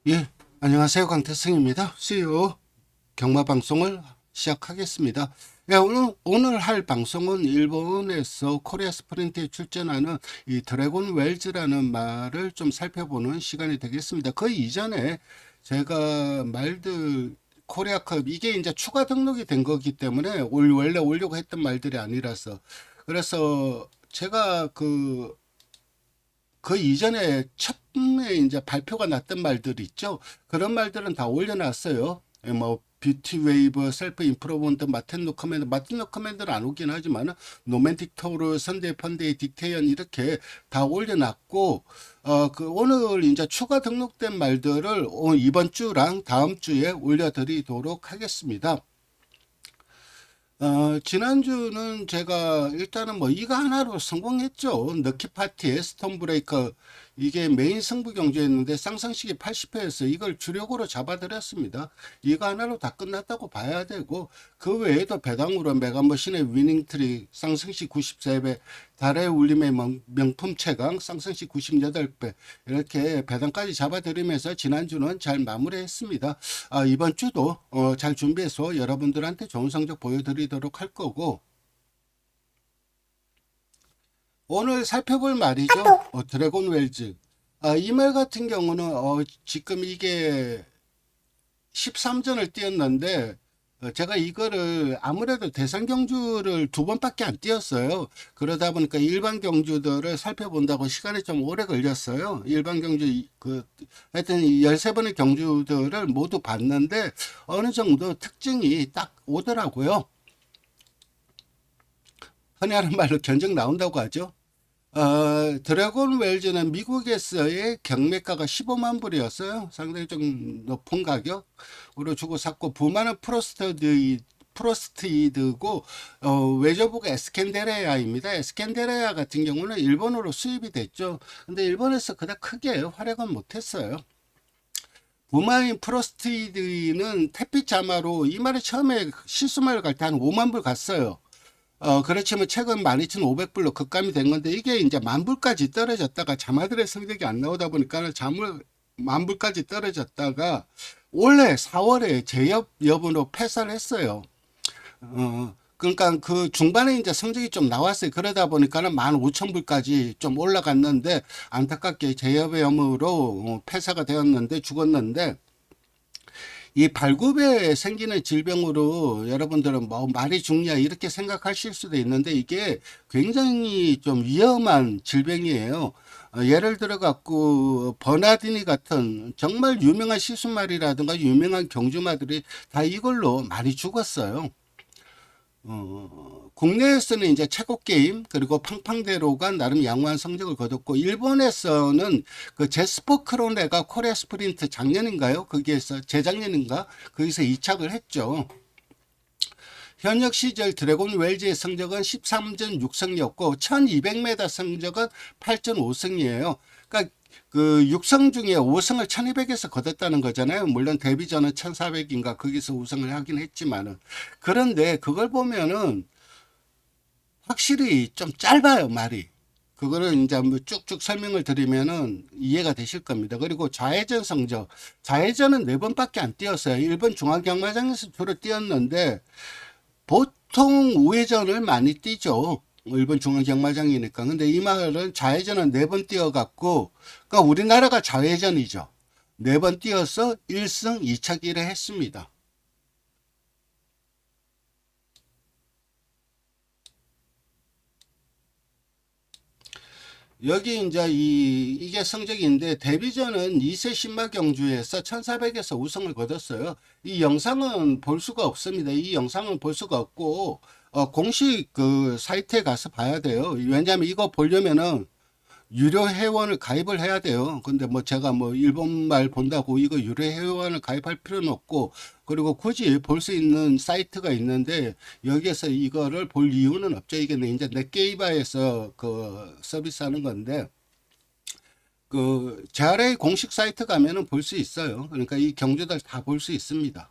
예, 안녕하세요. 강태승입니다. 수요 경마 방송을 시작하겠습니다. 예, 오늘 할 방송은 일본에서 코리아 스프린트에 출전하는 이 드래곤 웰즈라는 말을 좀 살펴보는 시간이 되겠습니다. 그 이전에 제가 말들 코리아컵 이게 이제 추가 등록이 된 거기 때문에 원래 오려고 했던 말들이 아니라서 그래서 제가 그 이전에 처음에 이제 발표가 났던 말들 있죠. 그런 말들은 다 올려놨어요. 예, 뭐 뷰티 웨이브, 셀프 임프로먼트, 마틴 노커맨드는 안 오긴 하지만 노맨틱 토르, 선데이 펀데이, 딕테이언 이렇게 다 올려놨고 그 오늘 이제 추가 등록된 말들을 이번 주랑 다음 주에 올려드리도록 하겠습니다. 지난주는 제가 일단은 뭐 이거 하나로 성공했죠. 럭키 파티의 스톤 브레이커 이게 메인 승부 경주였는데 쌍쌍식이 80회에서 이걸 주력으로 잡아드렸습니다. 이거 하나로 다 끝났다고 봐야 되고 그 외에도 배당으로 메가머신의 위닝트리 쌍쌍식 93배 달의 울림의 명품 최강 쌍쌍식 98배 이렇게 배당까지 잡아드리면서 지난주는 잘 마무리했습니다. 이번 주도 잘 준비해서 여러분들한테 좋은 성적 보여드리도록 할 거고 오늘 살펴볼 말이죠. 드래곤 웰즈. 이 말 같은 경우는 지금 이게 13전을 뛰었는데 제가 이거를 아무래도 대상 경주를 두 번밖에 안 뛰었어요. 그러다 보니까 일반 경주들을 살펴본다고 시간이 좀 오래 걸렸어요. 일반 경주 하여튼 13번의 경주들을 모두 봤는데 어느 정도 특징이 딱 오더라고요. 흔히 하는 말로 견적 나온다고 하죠. 드래곤 웰즈는 미국에서의 경매가가 15만 불이었어요. 상당히 좀 높은 가격으로 주고 샀고, 부마는 프로스트이드고, 외조부가 에스켄데레아입니다. 에스켄데레아 같은 경우는 일본으로 수입이 됐죠. 근데 일본에서 그닥 크게 활약은 못했어요. 부마인 프로스트이드는 태빛 자마로 이 말이 처음에 실수말 갈 때 한 5만 불 갔어요. 그렇지만 최근 12,500불로 급감이 된 건데 이게 이제 만불까지 떨어졌다가 자마들의 성적이 안 나오다 보니까 잠을 만불까지 떨어졌다가 올해 4월에 재협 여부로 패사를 했어요. 그러니까 그 중반에 이제 성적이 좀 나왔어요. 그러다 보니까는 15,000불까지 좀 올라갔는데 안타깝게 재협의 여부로 패사가 되었는데 죽었는데 이 발굽에 생기는 질병으로 여러분들은 뭐 말이 죽냐 이렇게 생각하실 수도 있는데 이게 굉장히 좀 위험한 질병이에요. 예를 들어 갖고 버나디니 같은 정말 유명한 시수말이라든가 유명한 경주마들이 다 이걸로 많이 죽었어요. 국내에서는 이제 최고 게임 그리고 팡팡대로가 나름 양호한 성적을 거뒀고 일본에서는 그 제스퍼 크로네가 코리아 스프린트 작년인가요? 거기에서 재작년인가? 거기서 이착을 했죠. 현역 시절 드래곤 웰즈의 성적은 13전 6승이었고 1200m 성적은 8전 5승이에요. 그러니까 그 6승 중에 5승을 1200에서 거뒀다는 거잖아요. 물론 데뷔전은 1400인가 거기서 우승을 하긴 했지만은 그런데 그걸 보면은 확실히 좀 짧아요, 말이. 그거를 이제 뭐 쭉쭉 설명을 드리면은 이해가 되실 겁니다. 그리고 좌회전 성적. 좌회전은 네 번밖에 안 뛰었어요. 일본 중앙경마장에서 주로 뛰었는데 보통 우회전을 많이 뛰죠. 일본 중앙경마장이니까. 근데 이 말은 좌회전은 네 번 뛰어갖고, 그러니까 우리나라가 좌회전이죠. 네 번 뛰어서 1승 2차기를 했습니다. 여기 이제 이게 성적인데 데뷔전은 2세 신마 경주에서 1400에서 우승을 거뒀어요. 이 영상은 볼 수가 없습니다. 이 영상은 볼 수가 없고 공식 그 사이트에 가서 봐야 돼요. 왜냐하면 이거 보려면은 유료 회원을 가입을 해야 돼요. 근데 뭐 제가 뭐 일본말 본다고 이거 유료 회원을 가입할 필요는 없고 그리고 굳이 볼 수 있는 사이트가 있는데 여기에서 이거를 볼 이유는 없죠. 이게 이제 넷게이바에서 그 서비스하는 건데 그 JRA 공식 사이트 가면은 볼 수 있어요. 그러니까 이 경주들 다 볼 수 있습니다.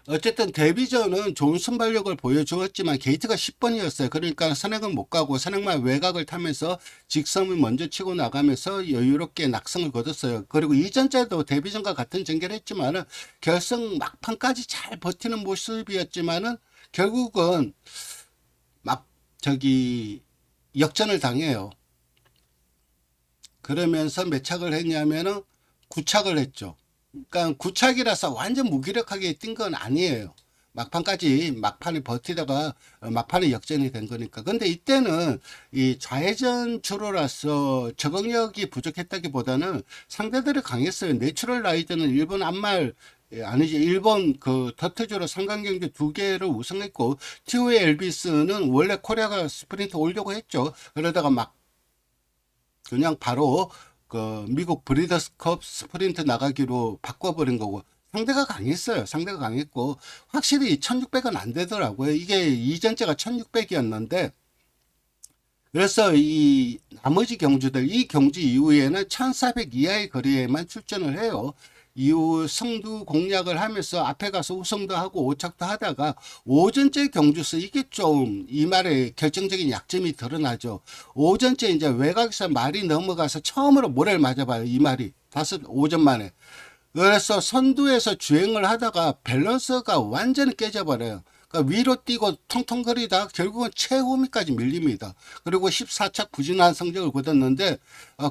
어쨌든 데뷔전은 좋은 순발력을 보여주었지만 게이트가 10번이었어요. 그러니까 선행은 못 가고 선행만 외곽을 타면서 직선을 먼저 치고 나가면서 여유롭게 낙승을 거뒀어요. 그리고 이전자도 데뷔전과 같은 전개를 했지만은 결승 막판까지 잘 버티는 모습이었지만은 결국은 막 저기 역전을 당해요. 그러면서 몇 착을 했냐면은 9착을 했죠. 그러니까 9착이라서 완전 무기력하게 뛴 건 아니에요. 막판까지 막판에 버티다가 막판에 역전이 된 거니까. 근데 이때는 이 좌회전 주로라서 적응력이 부족했다기보다는 상대들이 강했어요. 내추럴 라이드는 일본 안말 아니지 일본 그 더트주로 상강경기 2개를 우승했고 티오의 엘비스는 원래 코리아가 스프린트 오려고 했죠. 그러다가 막 그냥 바로 그 미국 브리더스컵 스프린트 나가기로 바꿔버린 거고 상대가 강했어요. 상대가 강했고 확실히 1600은 안 되더라고요. 이게 이전째가 1600이었는데 그래서 이 나머지 경주들 이 경주 이후에는 1400 이하의 거리에만 출전을 해요. 이후 성두 공략을 하면서 앞에 가서 우승도 하고 오착도 하다가 오전째 경주서 이게 좀 이 말의 결정적인 약점이 드러나죠. 오전째 이제 외곽에서 말이 넘어가서 처음으로 모래를 맞아봐요. 이 말이 다섯 오전 만에. 그래서 선두에서 주행을 하다가 밸런스가 완전히 깨져버려요. 그러니까 위로 뛰고 통통거리다 결국은 최후미까지 밀립니다. 그리고 14착 부진한 성적을 거뒀는데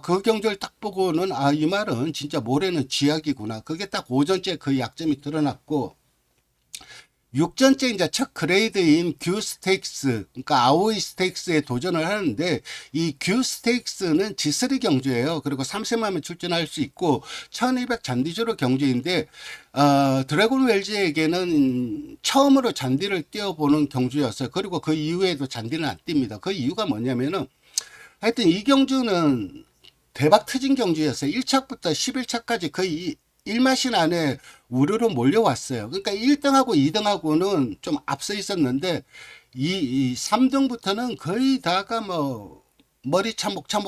그 경주를 딱 보고는 이 말은 진짜 모래는 쥐약이구나. 그게 딱 오전째 그 약점이 드러났고 6전째 이제 첫 그레이드인 규 스테이크스, 그러니까 아오이 스테이크스에 도전을 하는데 이 규 스테이크스는 G3 경주예요. 그리고 3세마면 출전할 수 있고 1200 잔디주로 경주인데 드래곤 웰즈에게는 처음으로 잔디를 띄워보는 경주였어요. 그리고 그 이후에도 잔디는 안 띱니다. 그 이유가 뭐냐면은 하여튼 이 경주는 대박 터진 경주였어요. 1착부터 11착까지 거의 1마신 안에 우르르 몰려왔어요. 그러니까 1등하고 2등하고는 좀 앞서 있었는데 이 3등부터는 거의 다가 뭐 머리차 목차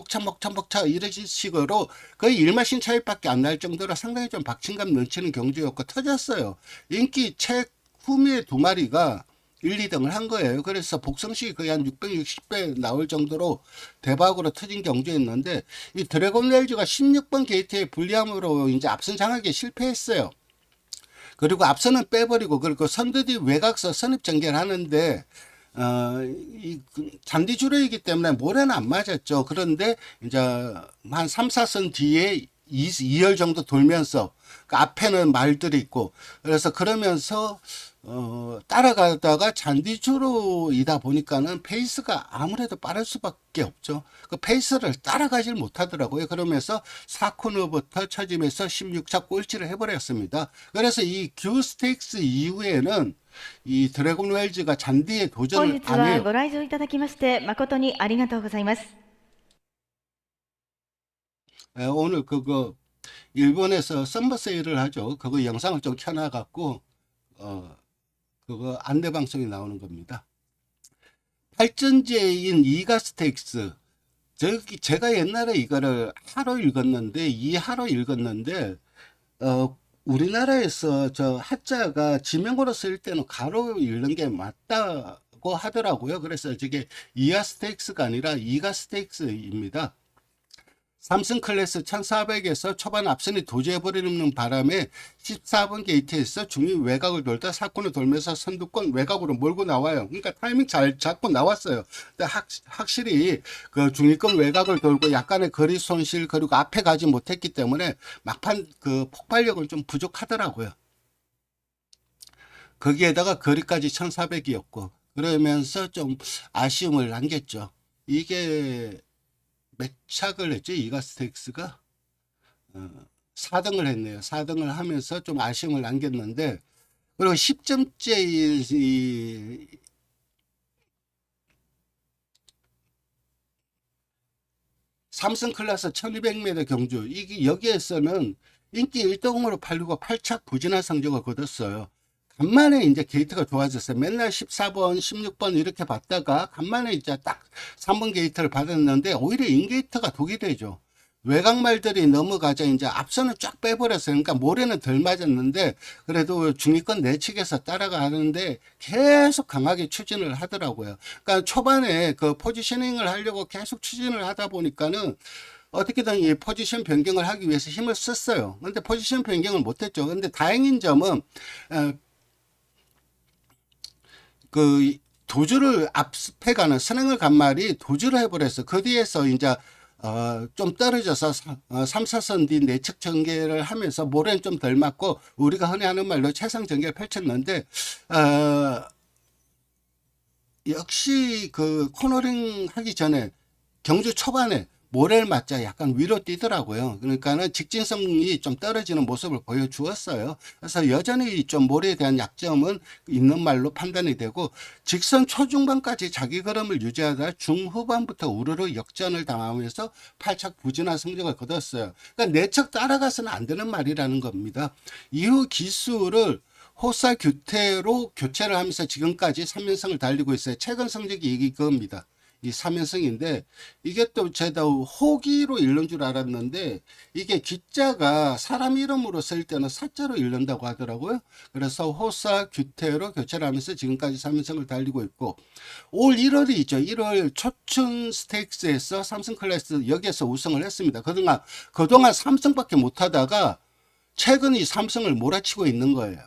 이런 식으로 거의 1마신 차이밖에 안 날 정도로 상당히 좀 박진감 넘치는 경주였고 터졌어요. 인기 최후미의 두 마리가 1, 2등을 한 거예요. 그래서 복성식이 거의 한 660배 나올 정도로 대박으로 터진 경주였는데 이 드래곤 웰즈가 16번 게이트의 불리함으로 이제 앞선 장악에 실패했어요. 그리고 앞선은 빼버리고 그리고 선두뒤 외곽서 선입 전개를 하는데 이 잔디 주로이기 때문에 모래는 안 맞았죠. 그런데 이제 한 3, 4선 뒤에 2열 정도 돌면서 그 앞에는 말들이 있고 그래서 그러면서 따라가다가 잔디주로이다 보니까는 페이스가 아무래도 빠를 수밖에 없죠. 그 페이스를 따라가질 못하더라고요. 그러면서 4코너부터 쳐지면서 16차 꼴찌를 해버렸습니다. 그래서 이 규 스테이크스 이후에는 이 드래곤 웰즈가 잔디에 本 도전을 日 안 は 해요. ご来場いただきまして誠にありがとうございます。 오늘 그거 일본에서 썸머 세일을 하죠. 그거 영상을 좀 켜놔갖고 그거 안내 방송이 나오는 겁니다. 발전제인 이가 스테이크스. 제가 옛날에 이거를 하로 읽었는데 우리나라에서 저 한자가 지명으로 쓸 때는 가로 읽는 게 맞다고 하더라고요. 그래서 저게 이하 스테이크스가 아니라 이가 스테이크스입니다. 삼성 클래스 1400에서 초반 앞선이 도주해버리는 바람에 14번 게이트에서 중위 외곽을 돌다 사건을 돌면서 선두권 외곽으로 몰고 나와요. 그러니까 타이밍 잘 잡고 나왔어요. 근데 확실히 그 중위권 외곽을 돌고 약간의 거리 손실 그리고 앞에 가지 못했기 때문에 막판 그 폭발력은 좀 부족하더라고요. 거기에다가 거리까지 1400이었고 그러면서 좀 아쉬움을 남겼죠. 이게 몇 착을 했죠? 이가 스테이크스가 4등을 했네요. 4등을 하면서 좀 아쉬움을 남겼는데 그리고 10점째 이 삼성 클래스 1200m 경주 이게 여기에서는 인기 1등으로 팔리고 8착 부진한 성적을 거뒀어요. 간만에 이제 게이트가 좋아졌어요. 맨날 14번, 16번 이렇게 받다가 간만에 이제 딱 3번 게이트를 받았는데 오히려 인게이트가 독이 되죠. 외곽말들이 넘어가자 이제 앞선을 쫙 빼버렸어요. 그러니까 모래는 덜 맞았는데 그래도 중위권 내측에서 따라가는데 계속 강하게 추진을 하더라고요. 그러니까 초반에 그 포지셔닝을 하려고 계속 추진을 하다 보니까는 어떻게든 이 포지션 변경을 하기 위해서 힘을 썼어요. 근데 포지션 변경을 못했죠. 근데 다행인 점은 그 도주를 앞에가는 선행을 간 말이 도주를 해버렸어. 그 뒤에서 이제 좀 떨어져서 3, 4선 뒤 내측 전개를 하면서 모래는 좀 덜 맞고 우리가 흔히 하는 말로 최상 전개를 펼쳤는데 역시 그 코너링 하기 전에 경주 초반에 모래를 맞자 약간 위로 뛰더라고요. 그러니까는 직진성이 좀 떨어지는 모습을 보여주었어요. 그래서 여전히 좀 모래에 대한 약점은 있는 말로 판단이 되고 직선 초중반까지 자기 걸음을 유지하다 중후반부터 우르르 역전을 당하면서 8착 부진한 성적을 거뒀어요. 그러니까 내척 따라가서는 안 되는 말이라는 겁니다. 이후 기수를 호사 규태로 교체를 하면서 지금까지 3연승을 달리고 있어요. 최근 성적이 이겁니다. 이 3연승인데 이게 또 제가 호기로 읽는 줄 알았는데 이게 기자가 사람 이름으로 쓸 때는 사자로 읽는다고 하더라고요. 그래서 호사 규태로 교체를 하면서 지금까지 3연승을 달리고 있고 올 1월이 있죠. 1월 초춘 스테이크스에서 삼성 클래스 여기에서 우승을 했습니다. 그동안 3승밖에 못하다가 최근 이 3승을 몰아치고 있는 거예요.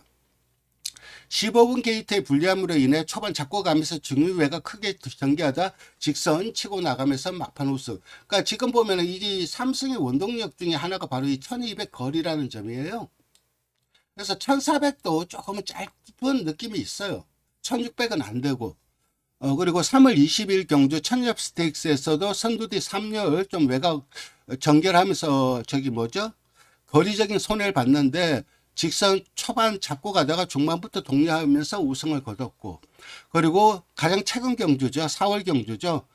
15분 게이트의 불리함으로 인해 초반 잡고 가면서 중위외가 크게 전개하다 직선 치고 나가면서 막판 우승. 그러니까 지금 보면 이 3승의 원동력 중에 하나가 바로 이 1200 거리라는 점이에요. 그래서 1400도 조금은 짧은 느낌이 있어요. 1600은 안 되고. 그리고 3월 20일 경주 천엽 스테이크스에서도 선두뒤 3열 좀 외곽 전결하면서 거리적인 손해를 봤는데 직선 초반 잡고 가다가 중반부터 독려하면서 우승을 거뒀고 그리고 가장 최근 경주죠. 4월 경주죠.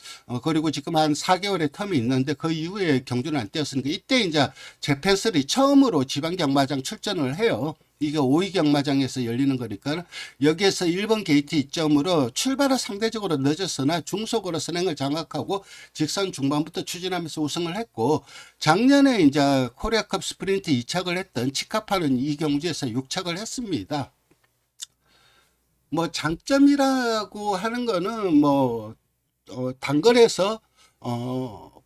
그리고 지금 한 4개월의 텀이 있는데 그 이후에 경주는 안 뛰었으니까 이때 이제 재팬슬이 처음으로 지방 경마장 출전을 해요. 이게 5위 경마장에서 열리는 거니까 여기에서 1번 게이트 이점으로 출발은 상대적으로 늦었으나 중속으로 선행을 장악하고 직선 중반부터 추진하면서 우승을 했고 작년에 이제 코리아컵 스프린트 2착을 했던 치카파는 이 경주에서 6착을 했습니다. 뭐 장점이라고 하는 거는 뭐 단거리에서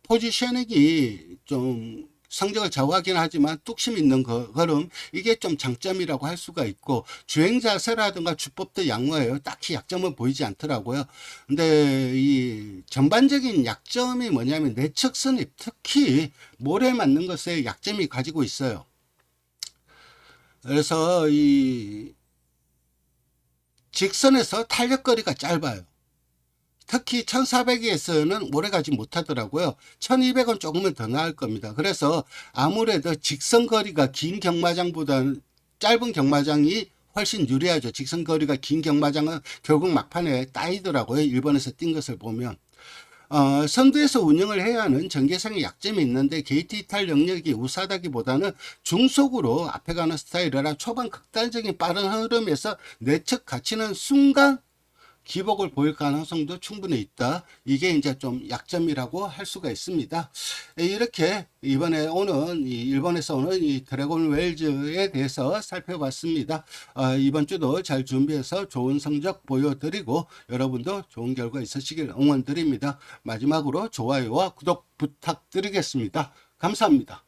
포지셔닝이 좀 성적을 좌우하긴 하지만 뚝심 있는 걸음 이게 좀 장점이라고 할 수가 있고 주행 자세라든가 주법도 양호해요. 딱히 약점은 보이지 않더라고요. 근데 이 전반적인 약점이 뭐냐면 내측 선입 특히 모래 맞는 것에 약점이 가지고 있어요. 그래서 이 직선에서 탄력거리가 짧아요. 특히 1400에서는 오래가지 못하더라고요. 1200은 조금은 더 나을 겁니다. 그래서 아무래도 직선거리가 긴 경마장보다는 짧은 경마장이 훨씬 유리하죠. 직선거리가 긴 경마장은 결국 막판에 따이더라고요. 일본에서 뛴 것을 보면. 선두에서 운영을 해야 하는 전개상의 약점이 있는데 게이트 이탈 능력이 우수하다기보다는 중속으로 앞에 가는 스타일이라 초반 극단적인 빠른 흐름에서 내측 갇히는 순간 기복을 보일 가능성도 충분히 있다. 이게 이제 좀 약점이라고 할 수가 있습니다. 이렇게 이번에 오는 일본에서 오는 이 드래곤 웰즈에 대해서 살펴봤습니다. 이번 주도 잘 준비해서 좋은 성적 보여드리고 여러분도 좋은 결과 있으시길 응원드립니다. 마지막으로 좋아요와 구독 부탁드리겠습니다. 감사합니다.